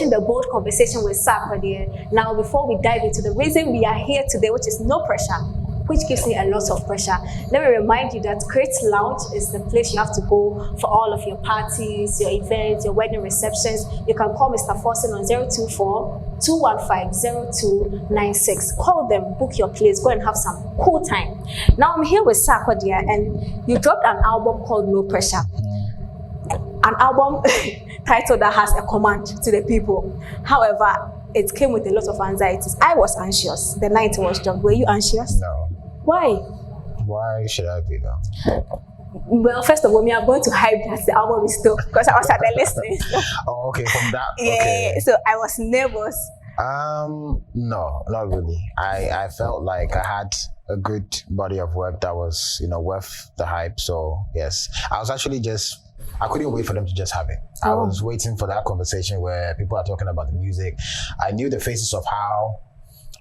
watching the bold conversation with Sarkodie. Now, before we dive into the reason we are here today, which is no pressure, which gives me a lot of pressure. Let me remind you that Create Lounge is the place you have to go for all of your parties, your events, your wedding receptions. You can call Mr. Forsen on 024-215-0296. Call them, book your place, go and have some cool time. Now I'm here with Sarkodie, and you dropped an album called No Pressure. An album title that has a command to the people. However, it came with a lot of anxieties. I was anxious the night it was dropped. Were you anxious? No. Why? Why should I be though? Well, first of all, I'm going to hype that the album is still because I was at the listening. Oh, okay, from that. Yeah, okay. so I was nervous. No, not really. I felt like I had a good body of work that was, worth the hype. So yes, I couldn't wait for them to just have it. I was waiting for that conversation where people are talking about the music. I knew the faces of how,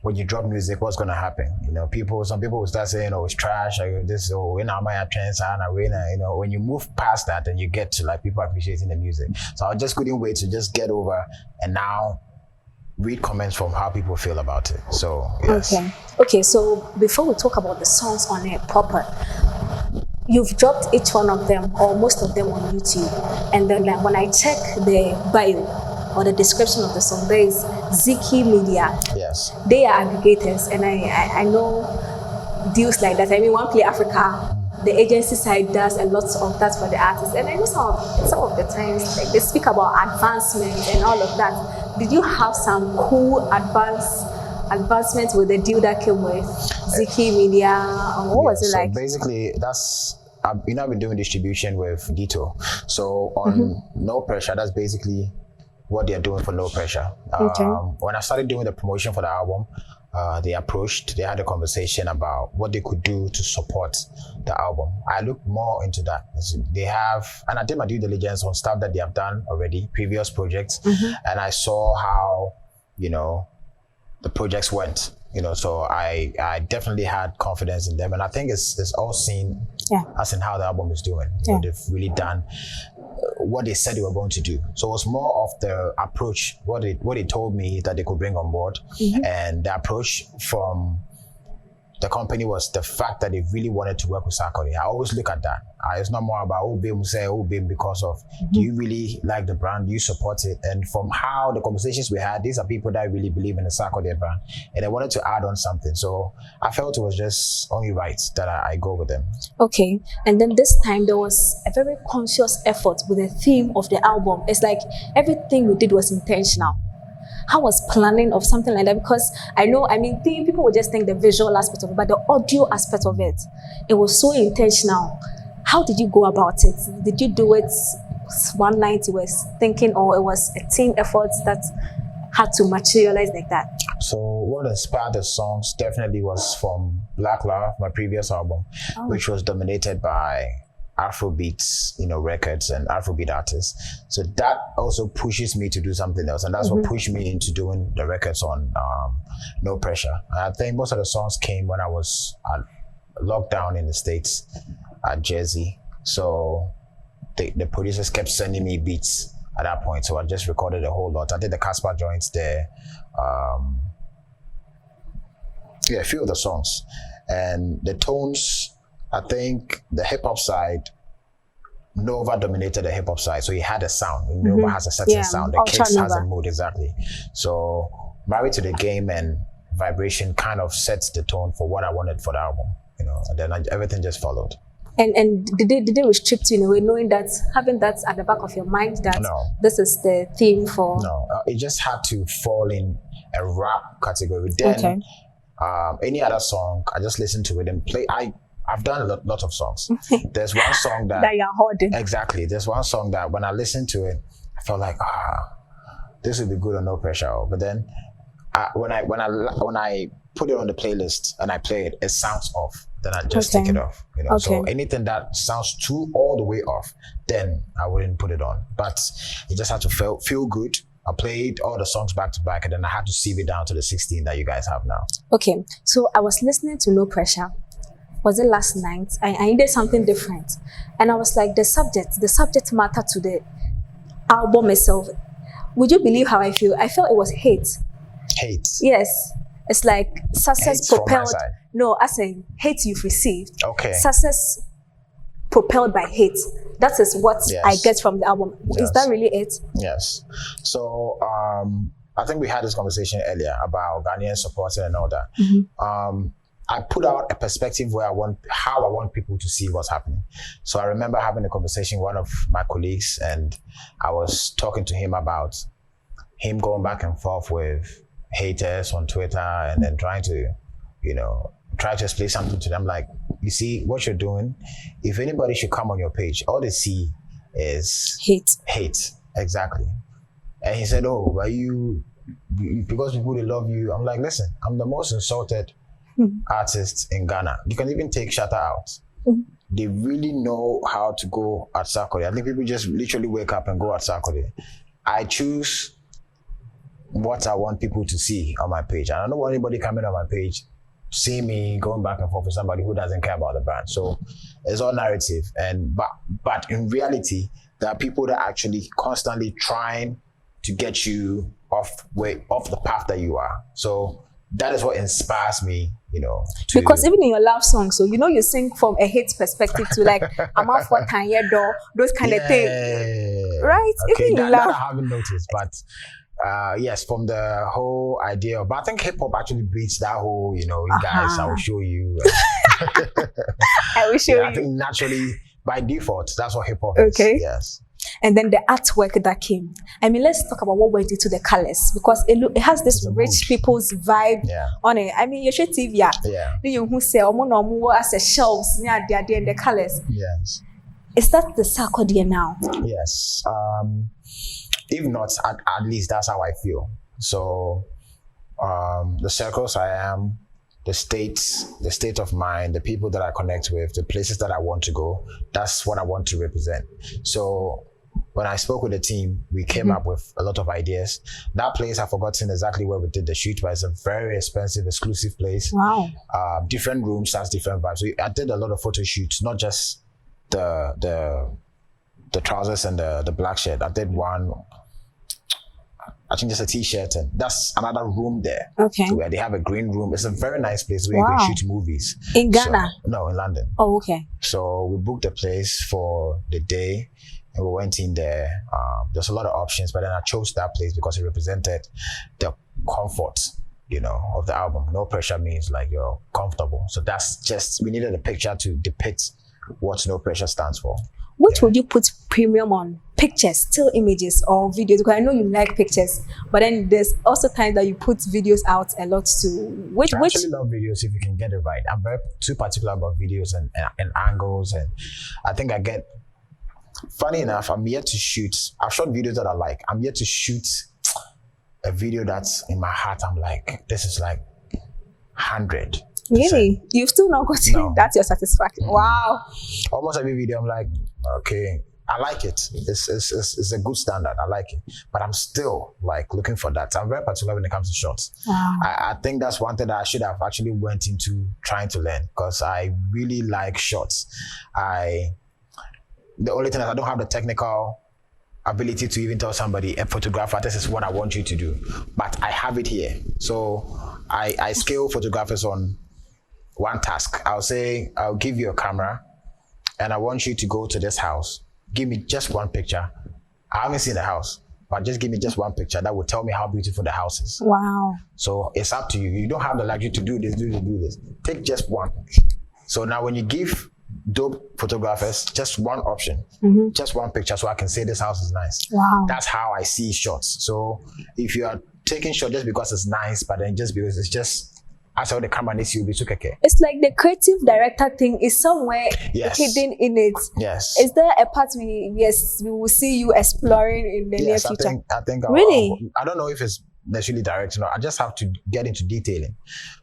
when you drop music, what's going to happen. Some people will start saying, oh, it's trash, or this, oh, when am I a trance, when you move past that, then you get to like people appreciating the music. So I just couldn't wait to just get over and now read comments from how people feel about it. So, yes. Okay, so before we talk about the songs on it proper, you've dropped each one of them or most of them on YouTube. And then when I check the bio or the description of the song, there is Ziki Media. Yes. They are aggregators, and I know deals like that. I mean, OneplayAfrica, the agency side does a lot of that for the artists. And I know some of the times like, they speak about advancement and all of that. Did you have some cool advancements with the deal that came with Ziki Media? Or what was it like? So basically, I've been doing distribution with Dito. So on No Pressure, that's basically what they're doing for No Pressure. When I started doing the promotion for the album, they had a conversation about what they could do to support the album. I looked more into that. And I did my due diligence on stuff that they have done already, previous projects, and I saw how, the projects went. So I definitely had confidence in them, and I think it's all seen as in how the album is doing. They've really done what they said they were going to do. So it was more of the approach, what they told me that they could bring on board, and the approach from the company was the fact that they really wanted to work with Sarkodie. I always look at that. It's not more about babe because of, do you really like the brand? Do you support it? And from how the conversations we had, these are people that really believe in the Sarkodie brand, and they wanted to add on something. So I felt it was just only right that I go with them. Okay, and then this time there was a very conscious effort with the theme of the album. It's like everything we did was intentional. How was planning of something like that? Because people would just think the visual aspect of it, but the audio aspect of it, it was so intentional. How did you go about it? Did you do it one night you were thinking, or it was a team effort that had to materialize like that? So what inspired the songs definitely was from Black Love, my previous album, which was dominated by Afrobeats, records and Afrobeat artists. So that also pushes me to do something else, and that's what pushed me into doing the records on No Pressure. I think most of the songs came when I was locked down in the States at Jersey. So the producers kept sending me beats at that point, so I just recorded a whole lot. I did the Casper joints there, a few of the songs, and the tones. I think the hip-hop side, Nova dominated the hip-hop side, so he had a sound. Nova has a certain sound. The Kicks has a mood, exactly. So Married to the Game and Vibration kind of sets the tone for what I wanted for the album, and then everything just followed. And did they restrict you in a way, knowing that, having that at the back of your mind, that this is the theme for? No, it just had to fall in a rap category. Then any other song, I just listen to it and play. I've done a lot of songs. There's one song that you're holding. Exactly. There's one song that when I listened to it, I felt like, this would be good on No Pressure. But then when I put it on the playlist and I play it, it sounds off. Then I just take it off. So anything that sounds too all the way off, then I wouldn't put it on. But it just had to feel good. I played all the songs back to back, and then I had to sieve it down to the 16 that you guys have now. Okay. So I was listening to No Pressure. Was it last night? I needed something different, and I was like, the subject matter to the album itself. would you believe how I feel? I felt it was hate. Hate. Yes. It's like success Hate from my propelled. side. No, as in hate you've received. Okay. Success propelled by hate. That is what Yes. I get from the album. Is Yes. that really it? Yes. So I think we had this conversation earlier about Ghanaian supporting and all that. I put out a perspective where how I want people to see what's happening. So I remember having a conversation with one of my colleagues, and I was talking to him about him going back and forth with haters on Twitter and then trying to, try to explain something to them. Like, you see what you're doing. If anybody should come on your page, all they see is hate. Exactly. And he said, "Oh, are you because people they love you?" I'm like, listen, I'm the most insulted artist in Ghana. You can even take Shatter out. They really know how to go at Sarkodie. I think people just literally wake up and go at Sarkodie. I choose what I want people to see on my page. And I don't want anybody coming on my page, see me going back and forth with somebody who doesn't care about the brand. So it's all narrative. But in reality, there are people that are actually constantly trying to get you off the path that you are. So that is what inspires me, because even in your love song, so you sing from a hate perspective to like I'm out for Tanya door, those kind of things, right? Okay, Even in that love. I haven't noticed, but yes, from the whole idea but I think hip hop actually beats that whole, you guys, I will show you. I will show you. I think naturally by default, that's what hip hop Okay. is. Yes. And then the artwork that came. I mean, let's talk about what went into the colors, because it has this It's a rich mood. people's vibe on it. I mean, you should TV. Yeah. You who say, as a shelves near the colors. Yes. Is that the Sarkodie now? Yes. If not, at least that's how I feel. So the circles I am, the state of mind, the people that I connect with, the places that I want to go, that's what I want to represent. So when I spoke with the team, we came up with a lot of ideas. That place, I've forgotten exactly where we did the shoot, but it's a very expensive, exclusive place. Wow. Different rooms, that's different vibes. So I did a lot of photo shoots, not just the trousers and the black shirt. I did one, I think just a t-shirt, and that's another room there. Okay. Where they have a green room. It's a very nice place where you Wow. can shoot movies. In Ghana? No, in London. Oh, okay. So we booked a place for the day and we went in there. There's a lot of options, but then I chose that place because it represented the comfort, of the album. No pressure means like you're comfortable. So that's just, we needed a picture to depict what No Pressure stands for. Which would you put premium on? Pictures, still images, or videos? Because I know you like pictures, but then there's also times that you put videos out a lot too. I actually love videos if you can get it right. I'm very too particular about videos and angles, and I think I get. Funny enough, I'm yet to shoot. I've shot videos that I like. I'm yet to shoot a video that's in my heart. I'm like, this is like 100. Really? You've still not gotten No. that's your satisfaction. Wow. Almost every video, I'm like, okay, I like it. It's a good standard. I like it, but I'm still like looking for that. I'm very particular when it comes to shots. Wow. I think that's one thing that I should have actually went into trying to learn, because I really like shots. The only thing is I don't have the technical ability to even tell somebody, a photographer, this is what I want you to do, but I have it here. So I scale photographers on one task. I'll say, I'll give you a camera and I want you to go to this house. Give me just one picture. I haven't seen the house, but just give me just one picture that will tell me how beautiful the house is. Wow. So it's up to you. You don't have the luxury to do this. Take just one. So now when you give dope photographers just one option, just one picture, so I can say this house is nice. Wow. That's how I see shots. So if you are taking shots just because it's nice, but then just because it's just, I saw the camera needs you, be okay. It's like the creative director thing is somewhere Yes. hidden in it. Yes. Is there a part we will see you exploring in the near Yes, future? I think Really? I don't know if it's necessarily directing. I just have to get into detailing.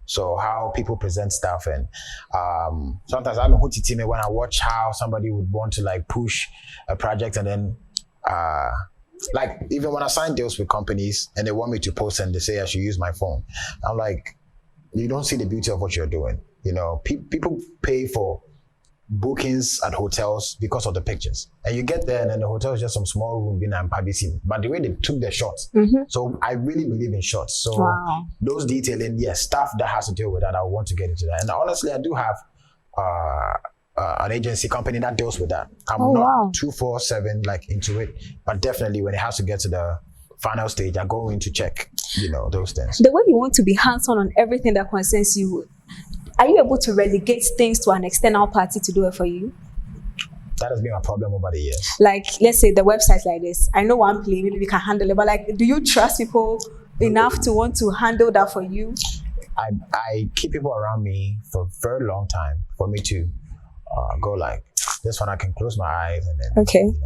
So how people present stuff, and sometimes I know who to me when I watch how somebody would want to like push a project, and then like even when I sign deals with companies and they want me to post and they say I should use my phone, I'm like, you don't see the beauty of what you're doing. You know, people pay for bookings at hotels because of the pictures. And you get there and then the hotel is just some small room being publicity. But the way they took their shots. So I really believe in shots. So those detailing, yes, stuff that has to deal with that, I want to get into that. And honestly, I do have an agency company that deals with that. I'm not 247 like into it, but definitely when it has to get to the final stage, I go in to check, those things. The way you want to be hands-on on everything that concerns you, are you able to relegate things to an external party to do it for you? That has been a problem over the years. Like, let's say the websites like this. I know OnePlay, maybe we can handle it, but like, do you trust people enough to want to handle that for you? I keep people around me for a very long time for me to go like, this one I can close my eyes and then.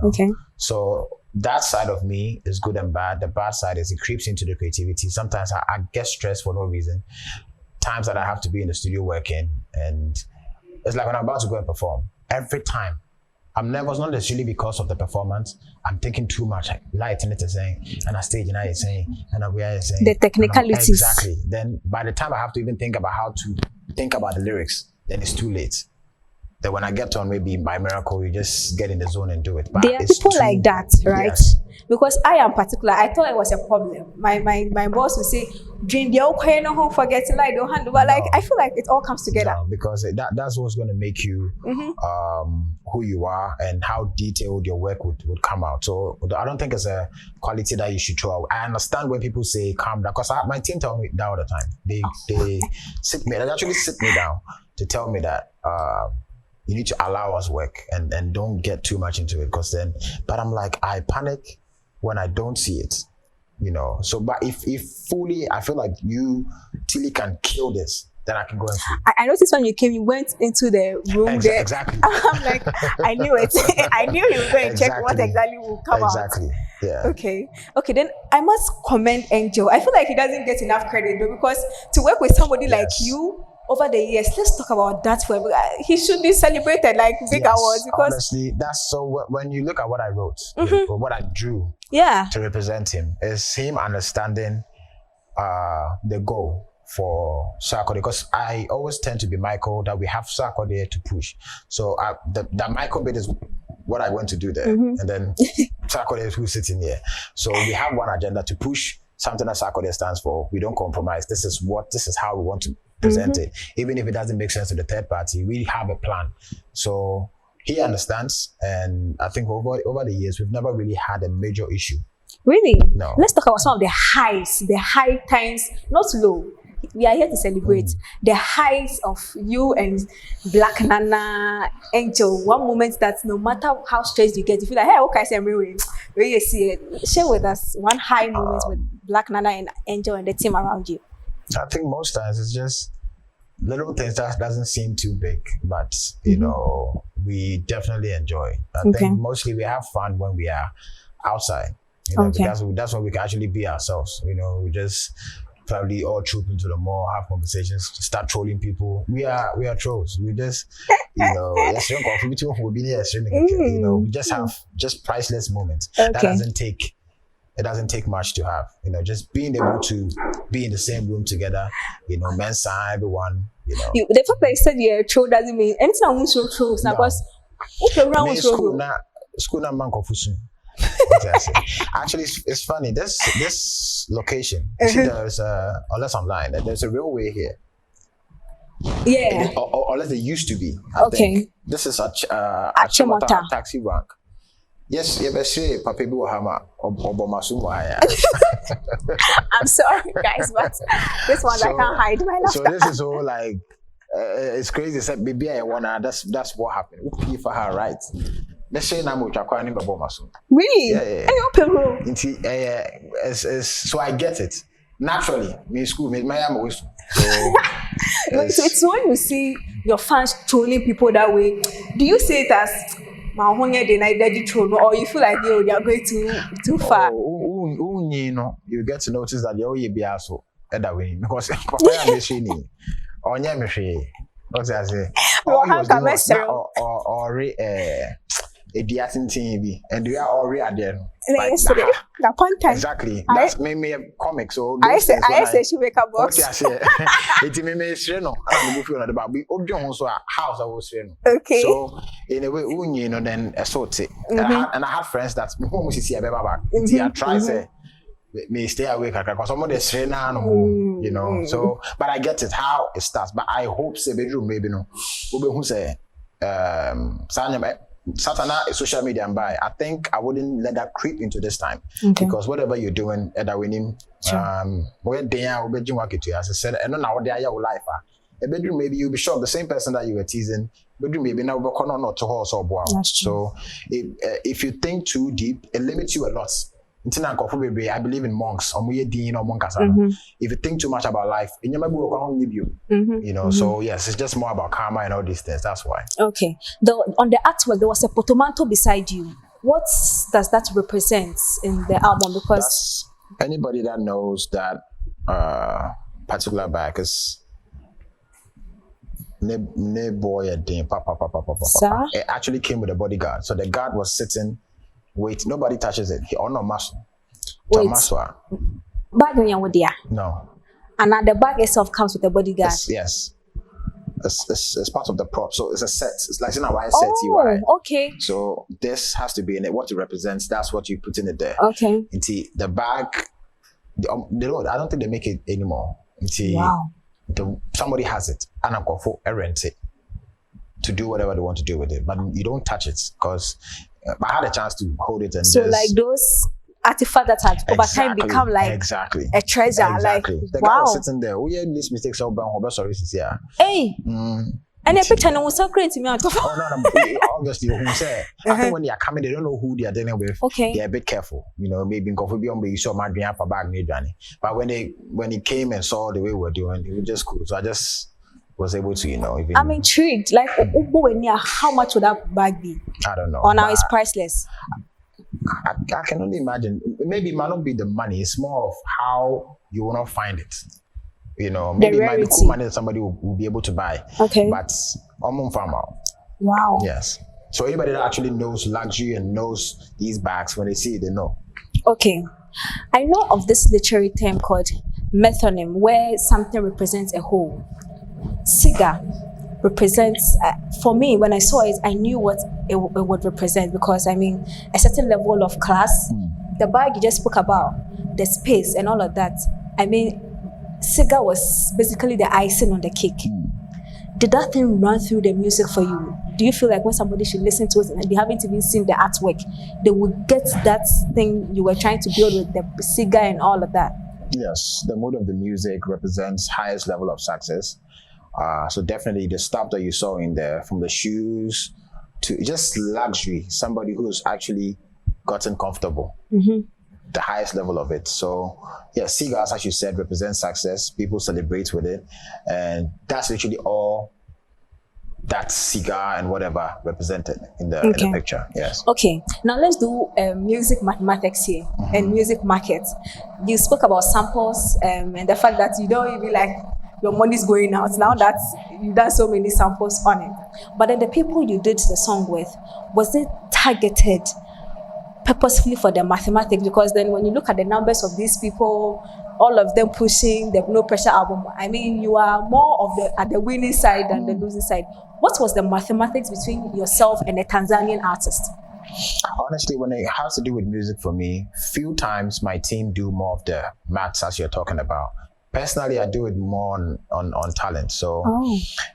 Okay. So that side of me is good and bad. The bad side is it creeps into the creativity. Sometimes I get stressed for no reason. Times that I have to be in the studio working, and it's like when I'm about to go and perform, every time I'm nervous, not necessarily because of the performance. I'm thinking too much, like lighting it is saying, and I stage and I is saying, and we are saying the technicalities. Exactly. Then by the time I have to even think about how to think about the lyrics, then it's too late. Then when I get on, maybe by miracle, you just get in the zone and do it. But there are people like that, right? Yes. Because I am particular. I thought it was a problem. My boss would say, "Dream, the okay, no home, forget to lie, don't handle." But like, I feel like it all comes together. No, because that's what's going to make you who you are and how detailed your work would come out. So I don't think it's a quality that you should throw out. I understand when people say calm down, because my team tell me that all the time. They actually sit me down to tell me that. You need to allow us work and don't get too much into it, but I'm like, I panic when I don't see it, So, but if fully, I feel like you, Tilly, can kill this, then I can go into it. I noticed when you came, you went into the room there. Exactly. I'm like, I knew it. I knew you were going to check what exactly will come out. Exactly. Yeah. Okay. Then I must commend Angel. I feel like he doesn't get enough credit though, because to work with somebody like you, over the years, let's talk about that. He should be celebrated like big awards, because honestly, that's so. When you look at what I wrote, or what I drew, to represent him, is him understanding the goal for Sarkodie. Because I always tend to be Michael, that we have Sarkodie to push. So the Michael bit is what I want to do there, and then Sarkodie is who's sitting here. So we have one agenda to push something that Sarkodie stands for. We don't compromise. This is how we want to present it. Even if it doesn't make sense to the third party, we have a plan. So he understands, and I think over the years, we've never really had a major issue. Really? No. Let's talk about some of the highs, the high times, not low. We are here to celebrate the highs of you and Black Nana, Angel. One moment that no matter how stressed you get, you feel like, hey, okay, I'm really see it. Share with us one high moment with Black Nana and Angel and the team around you. I think most times it's just little things that doesn't seem too big, but we definitely enjoy. I think mostly we have fun when we are outside. Because that's when we can actually be ourselves. We just probably all troop into the mall, have conversations, start trolling people. We are trolls. We just we just have priceless moments. That doesn't take much to have. Just being able to be in the same room together, Mensa, everyone, The fact that you said you're a troll doesn't mean anything. I won't show trolls. Because school na man confusion. Actually, it's funny. This location, you see, there's unless I'm lying, there's a railway here. Yeah. Or unless there used to be. I think. This is a taxi rank. Yes, I'm sorry, guys, but this one I can't hide my laughter. So this is all like it's crazy. It's like baby, that's what happened. We pay for her rights. Let's say now we are really? Yeah. So I get it naturally. Me school, me my am so it's when you see your fans trolling people that way. Do you say it as or you feel like they are going too far? You get to notice that you be also that way because what I say? a decent TV, and we are already there. Like, the content. Exactly. That's me a comic. So I say she make a box. What I say, it's me streno. I don't know about we objo so house I was streno. Okay. So in a way, you know, then a sort it. And I had friends that home see a back. I try say me stay awake because some of the strena, you know. So, but I get it how it starts. But I hope say bedroom maybe no. Who say Satana is social media and by. I think I wouldn't let that creep into this time because whatever you're doing, that winning, we're there, we're doing work to as I said, and now they are your life. A bedroom maybe you'll be shocked the same person that you were teasing. Bedroom maybe now we're not to horse or wow. So if you think too deep, it limits you a lot. I believe in monks. If you think too much about life, you know. So yes, it's just more about karma and all these things. That's why. Okay. On the artwork, there was a portmanteau beside you. What does that represent in the album? Because that's anybody that knows that particular bag is boy a day. It actually came with a bodyguard. So the guard was sitting. Wait, nobody touches it. He on no muscle. Wait. Bag no. And the bag itself comes with a bodyguard. Yes. It's part of the prop. So it's a set. It's like a set. Okay. So this has to be in it. What it represents, that's what you put in it there. Okay. The bag, they don't. I don't think they make it anymore. Wow. Somebody has it, and I'm going for rent it to do whatever they want to do with it, but you don't touch it because. I had a chance to hold it and so like those artifacts that had over time become like a treasure. Exactly. Like the guy was sitting there. We had this mistake so bad. Sorry, yeah. Hey. And a picture no was so great to me. Obviously, who said? I think when they are coming, they don't know who they are dealing with. Okay. They're a bit careful. You know, maybe in Convo you saw my dream for bag made Johnny. But when he came and saw the way we were doing, it was just cool. So I just was able to, you know, even I'm intrigued. Like, how much would that bag be? I don't know. Or now it's priceless. I can only imagine. Maybe it might not be the money. It's more of how you will not find it. You know, maybe it might be cool money that somebody will be able to buy. Okay. But wow. Yes. So anybody that actually knows luxury and knows these bags, when they see it, they know. Okay. I know of this literary term called methonym, where something represents a whole. Cigar represents, for me, when I saw it, I knew what it would represent because, I mean, a certain level of class. The bag you just spoke about, the space and all of that. I mean, cigar was basically the icing on the cake. Did that thing run through the music for you? Do you feel like when somebody should listen to it and they haven't even seen the artwork, they would get that thing you were trying to build with the cigar and all of that? Yes, the mood of the music represents highest level of success. So definitely the stuff that you saw in there, from the shoes to just luxury, somebody who's actually gotten comfortable, the highest level of it. So yeah, cigars, as you said, represent success. People celebrate with it. And that's literally all that cigar and whatever represented in the picture. Yes. Okay, now let's do music mathematics here and music market. You spoke about samples and the fact that you don't even like your money's going out now that you've done so many samples on it. But then the people you did the song with, was it targeted purposefully for the mathematics? Because then when you look at the numbers of these people, all of them pushing the No Pressure album, I mean, you are more of at the winning side than the losing side. What was the mathematics between yourself and a Tanzanian artist? Honestly, when it has to do with music for me, few times my team do more of the maths as you're talking about. Personally, I do it more on talent. So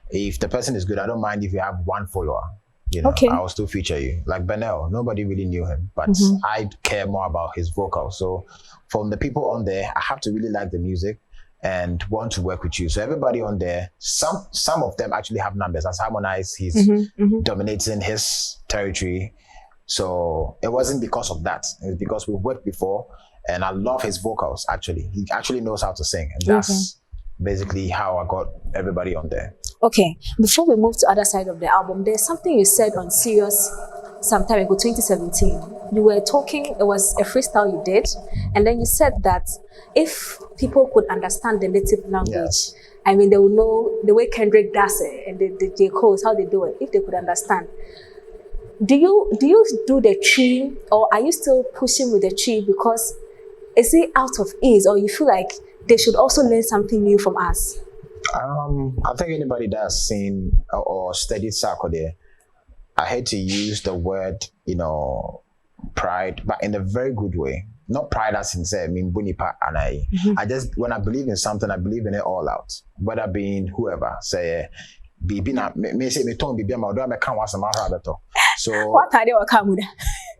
if the person is good, I don't mind if you have one follower. You know, I will still feature you. Like Benel, nobody really knew him, but I care more about his vocals. So from the people on there, I have to really like the music and want to work with you. So everybody on there, some of them actually have numbers. As Harmonize, he's dominating his territory. So it wasn't because of that. It was because we've worked before. And I love his vocals, actually. He actually knows how to sing. And that's basically how I got everybody on there. Okay. Before we move to the other side of the album, there's something you said on Serious some time ago, 2017. You were talking, it was a freestyle you did. And then you said that if people could understand the native language, I mean, they would know the way Kendrick does it and the J. Cole's, how they do it, if they could understand. Do you do the tree, or are you still pushing with the tree? Because is it out of ease, or you feel like they should also learn something new from us? I think anybody that's seen or studied Sarkodie, I hate to use the word, pride, but in a very good way. Not pride as in say, I mean, bunipa and I just, when I believe in something, I believe in it all out. Whether being whoever, say, bibi na me say me ton bibi ama do me kan wasama rabeto. So What are they or come?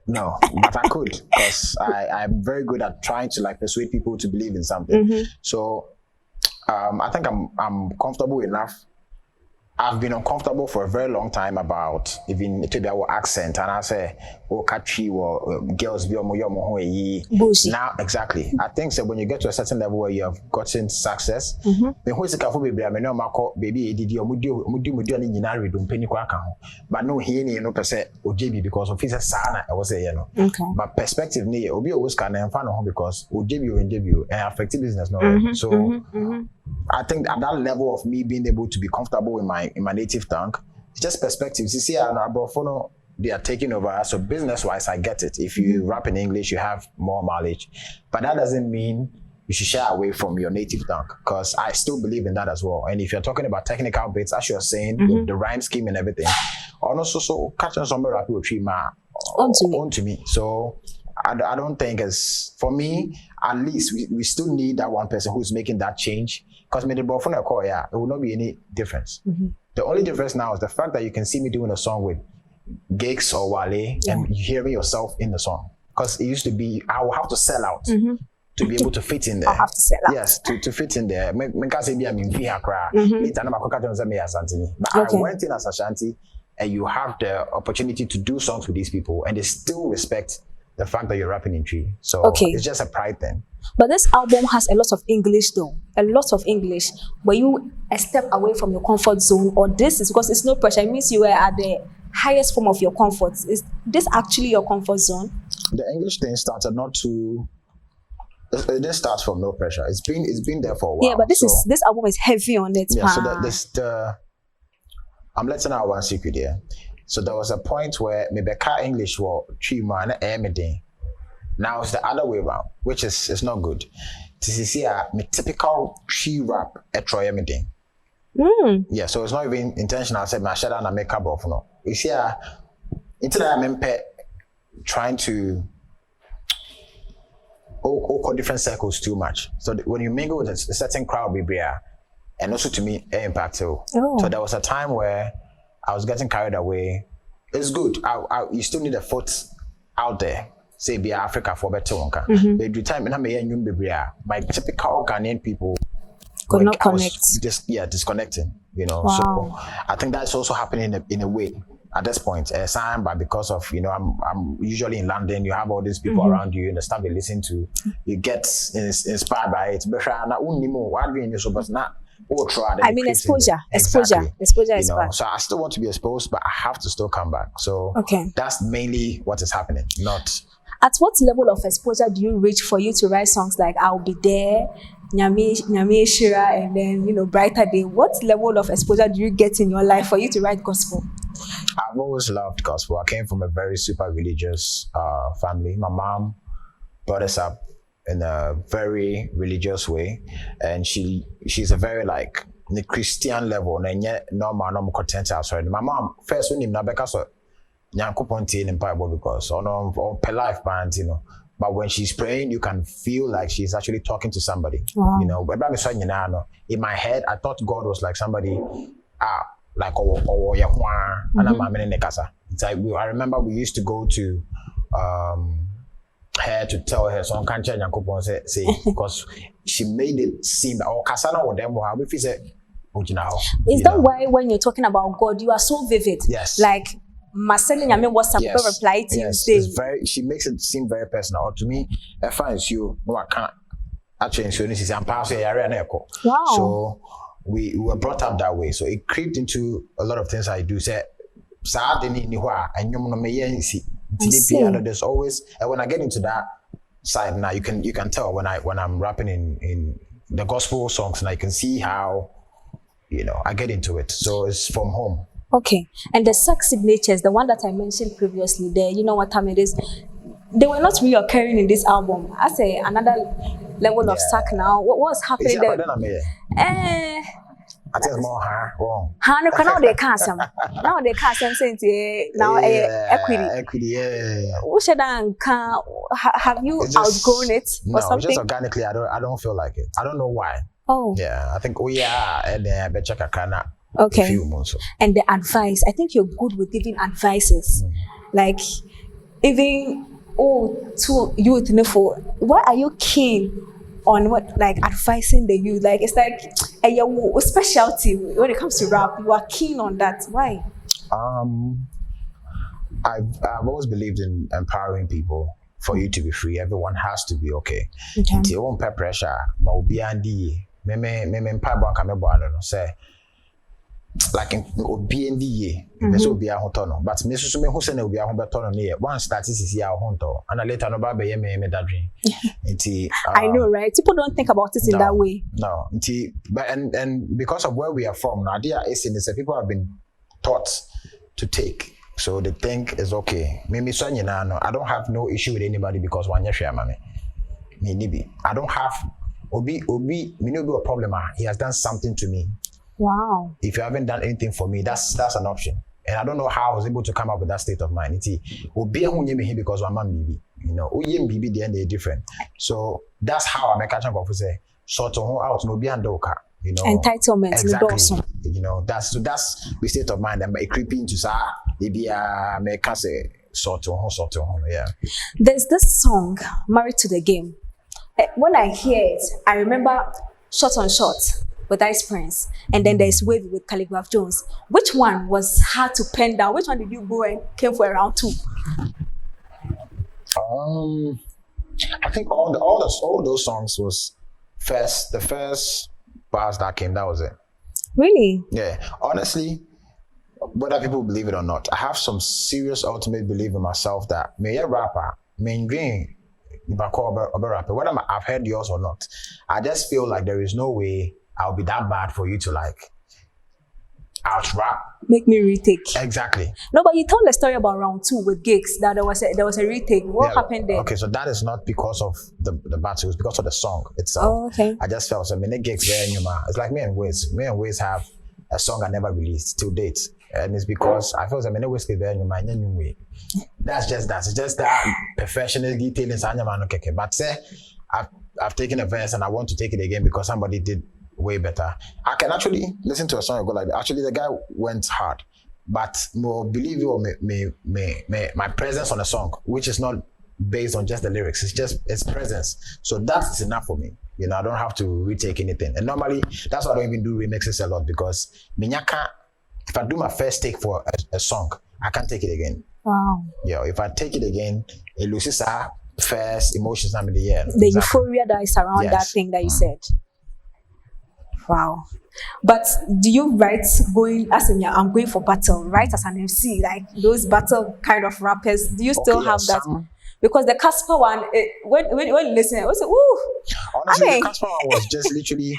no, but I could, because I'm very good at trying to like persuade people to believe in something. So I think I'm comfortable enough. I've been uncomfortable for a very long time about even to be our accent, and I say, oh, catchy or girls be now exactly. I think so when you get to a certain level where you have gotten success, but no he no per se OJB because of his sana I was say but perspective ni obi always can and because OJB and affected business no so I think at that level of me being able to be comfortable in my native tongue, it's just perspectives. You see, they are taking over. So business-wise, I get it. If you rap in English, you have more knowledge. But that doesn't mean you should shy away from your native tongue, because I still believe in that as well. And if you're talking about technical bits, as you're saying, with the rhyme scheme and everything, also so catching some rap will treat onto me. So I don't think it's, for me, at least we still need that one person who's making that change. Because it will not be any difference. The only difference now is the fact that you can see me doing a song with Gigs or Wale and you hearing yourself in the song. Because it used to be, I will have to sell out to be able to fit in there. I'll have to sell out. Yes, to fit in there. But I went in as Ashanti, and you have the opportunity to do songs with these people, and they still respect the fact that you're rapping in tree. So it's just a pride thing. But this album has a lot of English though. A lot of English. Were you a step away from your comfort zone, or this is because it's no pressure? It means you were at the highest form of your comfort. Is this actually your comfort zone? The English thing started not too. It didn't start from no pressure. It's been there for a while. Yeah, but this album is heavy on it. Yeah, so I'm letting out one secret here. So there was a point where maybe English were chima and now it's the other way around, which is it's not good. This is here typical tree rap at Troy Emidin. Yeah, so it's not even intentional. I said my shadow and I make up of no. You see, into that I'm trying to different circles too much. So when you mingle with a certain crowd, and also to me, impactful. So there was a time where I was getting carried away. It's good. You still need a foot out there. Say be Africa for better one. But the time my typical Ghanaian people could not connect. Disconnecting. Wow. So I think that's also happening in a way at this point. But because of I'm usually in London, you have all these people around you and the stuff they listen to, you get inspired by it. I mean, exposure. Exposure is bad. So I still want to be exposed, but I have to still come back. So that's mainly what is happening. Not. At what level of exposure do you reach for you to write songs like "I'll Be There," Nyame Shira, and then Brighter Day? What level of exposure do you get in your life for you to write gospel? I've always loved gospel. I came from a very super religious family. My mom brought us up in a very religious way, and she's a very like the Christian level. And yet normal content outside. My mom first when because because on per life band, but when she's praying, you can feel like she's actually talking to somebody. Wow. In my head, I thought God was like somebody like it's like I remember we used to go to her to tell her son can't change say because she made it seem that kasana or them if he said is that why when you're talking about God you are so vivid? Yes. Like Marceline WhatsApp reply to you say she makes it seem very personal. Or to me, I find you no I can't actually this I'm passing wow. So we were brought up that way. So it creeped into a lot of things I do. Say there's always, and when I get into that side now, you can tell when I'm rapping in the gospel songs, and I can see how I get into it. So it's from home. Okay. And the Sark signatures, the one that I mentioned previously, there, you know what time it is? They were not reoccurring in this album. I say another level of Sark now. What was happening there? I think it's more wrong. Now they can't some. Now they can't some since now equity. Yeah. Have you outgrown it or something? Just organically. I don't feel like it. I don't know why. Oh. Yeah, I think we are and I bet check a okay. And the advice, I think you're good with giving advices. Like even to youth, why are you keen on what like advising the youth? Like it's like a specialty when it comes to rap. You are keen on that. Why? I've always believed in empowering people. For you to be free, everyone has to be okay. You won't pay pressure, but be Andy. Me say like obi ndi me so obi ahoto no but me so me hu se na obi ahoto no ne one start sisi ya ahoto and later no ba be me dadwin nti I know, right? People don't think about it in that way. No nti but and because of where we are from now there is in this people have been taught to take, so they think it's okay. Me so nyina no, I don't have no issue with anybody because one year me nibi I don't have obi me no be a problem. He has done something to me. Wow. If you haven't done anything for me, that's an option. And I don't know how I was able to come up with that state of mind. Because I'm a baby, you know, baby the end they're different. So that's how I make a chunk of say sort of out no be doka, you know. Entitlement, exactly. You know, that's the state of mind. I'm creeping into sa maybe make us say sort of yeah. There's this song, Married to the Game. When I hear it, I remember Shot on Shot with Ice Prince, and then there's Wave with Calligraph Jones. Which one was hard to pen down? Which one did you go and came for around 2? I think all those songs was the first bars that came. That was it. Really? Yeah. Honestly, whether people believe it or not, I have some serious ultimate belief in myself that me a rapper, main green, whether I've heard yours or not, I just feel like there is no way I'll be that bad for you to like out-rap. Make me retake. Exactly. No, but you told a story about round 2 with gigs that there was a retake. What happened there? Okay, so that is not because of the battle, it's because of the song itself. Oh, okay. I just felt so many gigs very new. It's like me and Wiz. Me and Wiz have a song I never released till date. And it's because I feel so many Wiz very new way. That's just that. It's just that professional detail in Sanya. But say I've taken a verse and I want to take it again because somebody did way better. I can actually listen to a song and go like that. Actually, the guy went hard, but believe you or my presence on a song, which is not based on just the lyrics, it's just its presence. So that's enough for me. You know, I don't have to retake anything. And normally, that's why I don't even do remixes a lot because if I do my first take for a song, I can't take it again. Wow. Yeah, if I take it again, it loses our first emotions. The euphoria that is around that thing that you said. Wow. But do you write going as in I'm going for battle, right? As an MC, like those battle kind of rappers, do you still have that? Because the Casper one, when you listen, I was like, ooh. Honestly, the Casper one was just literally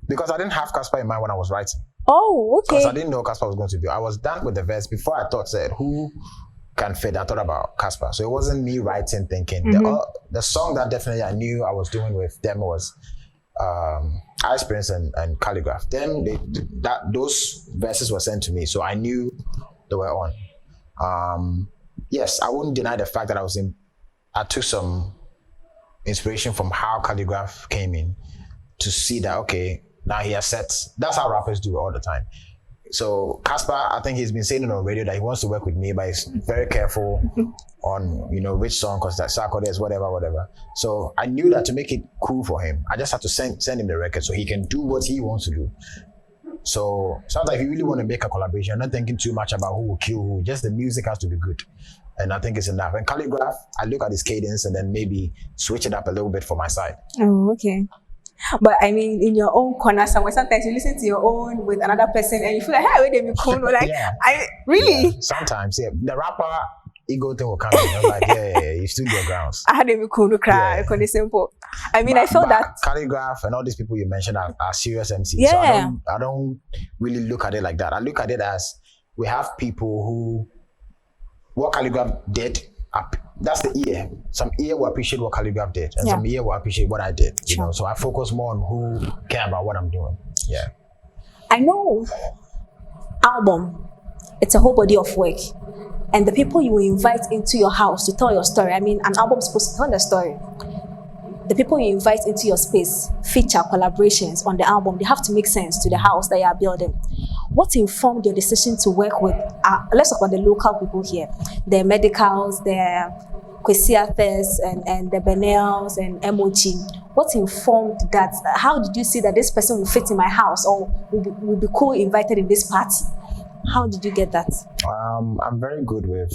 because I didn't have Casper in mind when I was writing. Oh, okay. Because I didn't know Casper was going to do. I was done with the verse before I said who can fit. I thought about Casper. So it wasn't me writing, thinking. The song that definitely I knew I was doing with them was Ice Prince and Calligraph. Then those verses were sent to me, so I knew they were on. Yes, I wouldn't deny the fact that I took some inspiration from how Calligraph came in to see that okay, now he has set. That's how rappers do all the time. So Casper, I think he's been saying it on radio that he wants to work with me, but he's very careful on which song, because that Sarkodie is whatever. So I knew that to make it cool for him, I just had to send him the record so he can do what he wants to do. So sometimes if you really want to make a collaboration, you're not thinking too much about who will kill who, just the music has to be good. And I think it's enough. And Calligraph, I look at his cadence and then maybe switch it up a little bit for my side. Oh, okay. But I mean, in your own corner somewhere, sometimes you listen to your own with another person and you feel like, hey, wait a minute, like, I really? Yeah. Sometimes, yeah. The rapper ego thing will come in. I'm like, yeah, you stood your grounds. I had a cool cry, simple. I mean, I felt that Calligraph and all these people you mentioned are serious MCs. Yeah. So I don't really look at it like that. I look at it as we have people who what Calligraph did. That's the ear. Some ear will appreciate what Calligraph did, and some ear will appreciate what I did. You know, so I focus more on who care about what I'm doing. Yeah. I know. Album, it's a whole body of work, and the people you invite into your house to tell your story. I mean, an album is supposed to tell the story. The people you invite into your space, feature collaborations on the album, they have to make sense to the house that you are building. What informed your decision to work with, let's talk about the local people here, the Medicals, the Kwesiathers, and the Benels and MOG. What informed that? How did you see that this person will fit in my house or will be cool invited in this party? How did you get that? I'm very good with,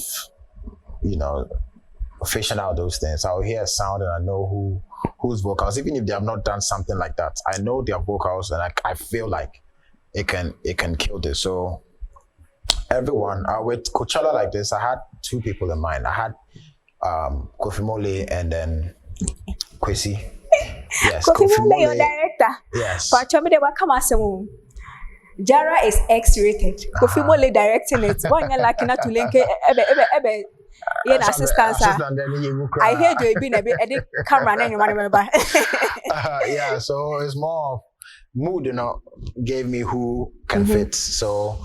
fishing out those things. I'll hear a sound and I know whose vocals, even if they have not done something like that, I know their vocals and I feel like it can kill this. So everyone, with Coachella like this, I had two people in mind. I had Kofi Mole and then Kwesi. Yes, Kofi Mole, your director. Yes. Jara is X-rated. Kofi Mole directing it. One year like to link ebe assistance. I hear you being a bit edit camera and you remember. Yeah, so it's more of mood, gave me who can fit. So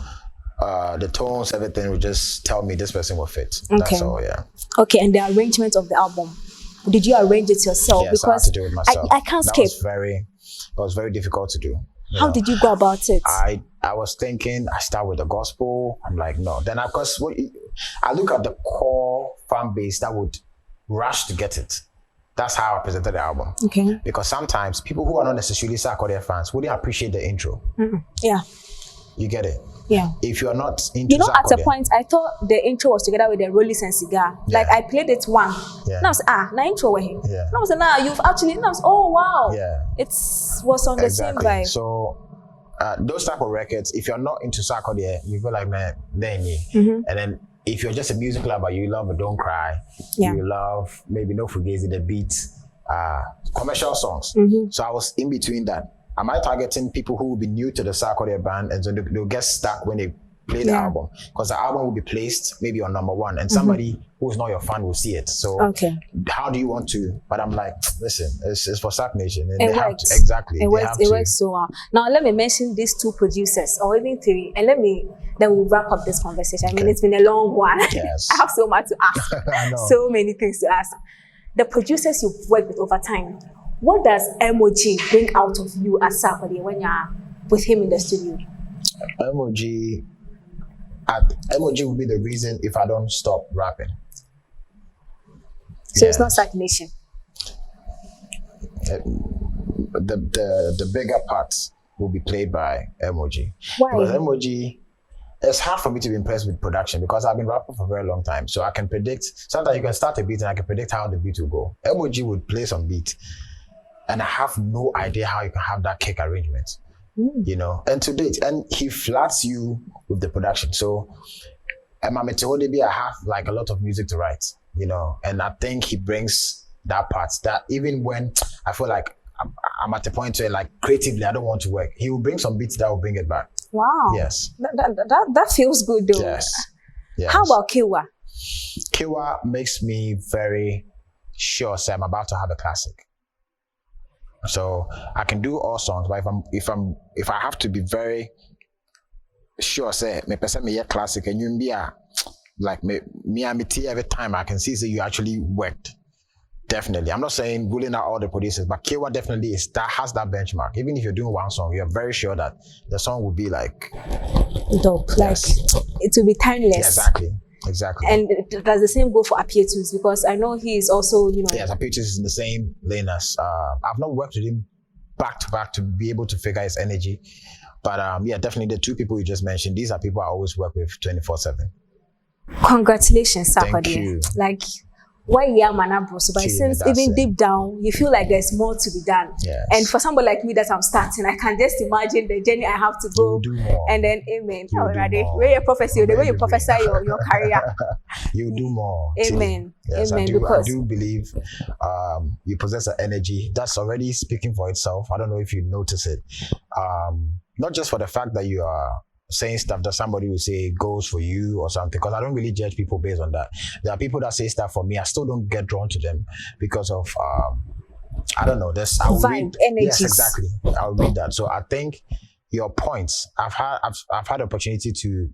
the tones, everything would just tell me this person will fit. Okay. That's all, yeah. Okay, and the arrangement of the album. Did you arrange it yourself? Yes, because I had to do it myself. I can't skip. It was very difficult to do. How did you go about it? I was thinking I start with the gospel. I'm like, no. Then I look at the core fan base that would rush to get it. That's how I presented the album. Okay. Because sometimes people who are not necessarily Sarkodie fans wouldn't appreciate the intro. Yeah. You get it? Yeah. If you're not into Sarkodie, at a point, I thought the intro was together with the Rollies and Cigar. Yeah. Like, I played it one. Yeah. Now I was na intro here. Yeah. Now I was you've actually, oh, wow. Yeah. It was on the same vibe. So, those type of records, if you're not into Sarkodie, you go like, man, then you. And then, if you're just a music lover, you love a Don't Cry. Yeah. You love maybe No Fugazi, the beats, commercial songs. So I was in between that. Am I targeting people who will be new to the Sarkodie band and so they'll get stuck when they play the album? Because the album will be placed maybe on number one and somebody who's not your fan will see it. So how do you want to? But I'm like, listen, it's for Sark Nation. And it works. Exactly. It works so well. Now let me mention these two producers or even three and then we'll wrap up this conversation. I mean, it's been a long one. Yes. I have so much to ask. I know. So many things to ask. The producers you've worked with over time, what does MOG bring out of you as Sarkodie when you're with him in the studio? MOG will be the reason if I don't stop rapping. So it's not stagnation. The bigger parts will be played by MOG. Why? Because MOG, it's hard for me to be impressed with production because I've been rapping for a very long time. So I can predict, sometimes you can start a beat and I can predict how the beat will go. MOG would play some beat and I have no idea how you can have that kick arrangement, and to date, and he flats you with the production. So I have like a lot of music to write, and I think he brings that part that even when I feel like I'm at the point where like creatively, I don't want to work, he will bring some beats that will bring it back. Wow. Yes. That feels good though. Yes. How about Kiwa? Kiwa makes me very sure, say I'm about to have a classic. So I can do all songs, but if I have to be very sure, say me person me classic and you be like me every time I can see you actually worked. Definitely. I'm not saying ruling out all the producers, but Kiwa definitely has that benchmark. Even if you're doing one song, you're very sure that the song will be like dope. Yes. Like it will be timeless. Yeah, exactly. And does the same go for Apietus? Because I know he is also, Yes, Apietus is in the same lane as I've not worked with him back to back to be able to figure his energy. But definitely the two people you just mentioned, these are people I always work with 24/7. Congratulations, Sarkodie. Thank you. Like why so but since even deep down you feel like there's more to be done. Yes. And for somebody like me that I'm starting, I can just imagine the journey I have to go. You do more. And then amen. Where you prophesy, the way you prophesy your career. You do more. Amen. Yes, amen. I do believe you possess an energy that's already speaking for itself. I don't know if you notice it. Not just for the fact that you are saying stuff that somebody will say goes for you or something, because I don't really judge people based on that. There are people that say stuff for me, I still don't get drawn to them because of I don't know, there's vibe, energies. Yes, exactly. I'll read that. So I think your points, I've had the opportunity to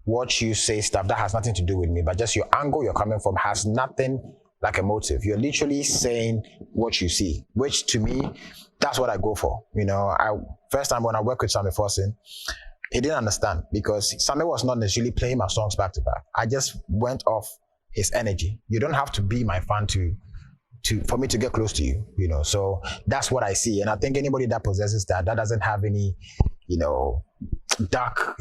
watch you say stuff that has nothing to do with me, but just your angle you're coming from has nothing like a motive. You're literally saying what you see, which to me, that's what I go for. You know, first time when I worked with Sammy Forsen, he didn't understand because Sammy was not necessarily playing my songs back to back. I just went off his energy. You don't have to be my fan for me to get close to you, you know. So that's what I see. And I think anybody that possesses that doesn't have any, you know, dark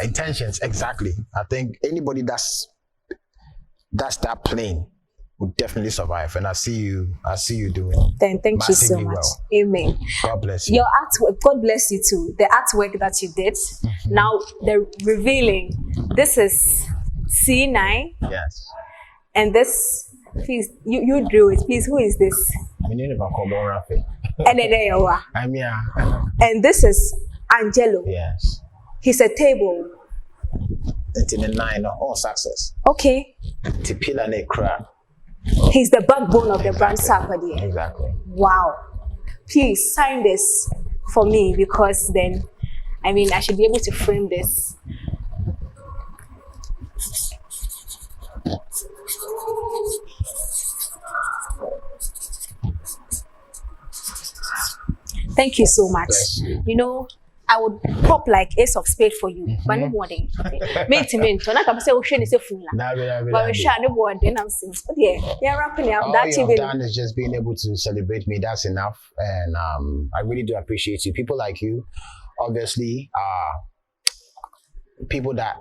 intentions. Exactly. I think anybody that's that plain would definitely survive. And I see you doing. Then thank you so much. Well. Amen. God bless you. Your artwork, God bless you too. The artwork that you did. Mm-hmm. Now the revealing. This is C9. Yes. And this, please, you drew it. Please, who is this? And this is Angelo. Yes. He's a table. 9 all success. Okay. Tipila ne crab. He's the backbone of the brand Sarkodie. Exactly. Wow. Please sign this for me, because then, I mean, I should be able to frame this. Thank you so much. You know, I would pop like Ace of Spades for you. But no more than me. So now I'm saying, "Ocean is a fool." But we share no more than I'm saying. But yeah, wrapping up. All that you've done is just being able to celebrate me. That's enough, and I really do appreciate you. People like you, obviously, people that,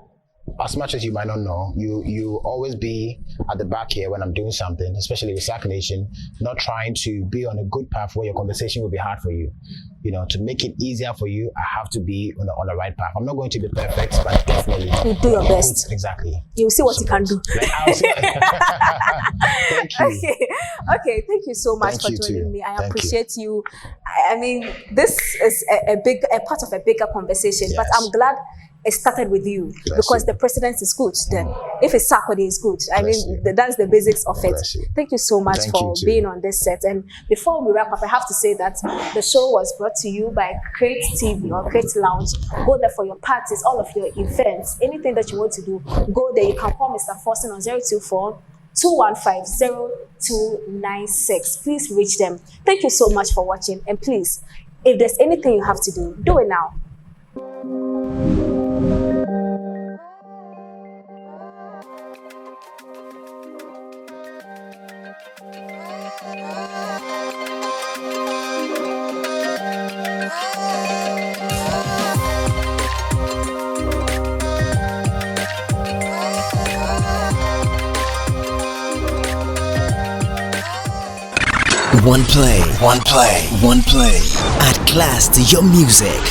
as much as you might not know, you always be at the back here when I'm doing something, especially with Sark Nation, not trying to be on a good path where your conversation will be hard for you. You know, to make it easier for you, I have to be on the right path. I'm not going to be perfect, but definitely you do your best. Exactly. You'll see what you can do. Thank you. Okay. Thank you so much for joining me. I appreciate you. I mean, this is a part of a bigger conversation, but I'm glad it started with you, because the president is good. Then if it's Sarkodie is good, I mean, that's the basics of it. Thank you so much for being on this set. And before we wrap up, I have to say that the show was brought to you by Crate TV or Crate Lounge. Go there for your parties, all of your events, anything that you want to do, go there. You can call Mr. Forsen on 024-215-0296. Please reach them. Thank you so much for watching. And please, if there's anything you have to do it now. One play. Add class to your music.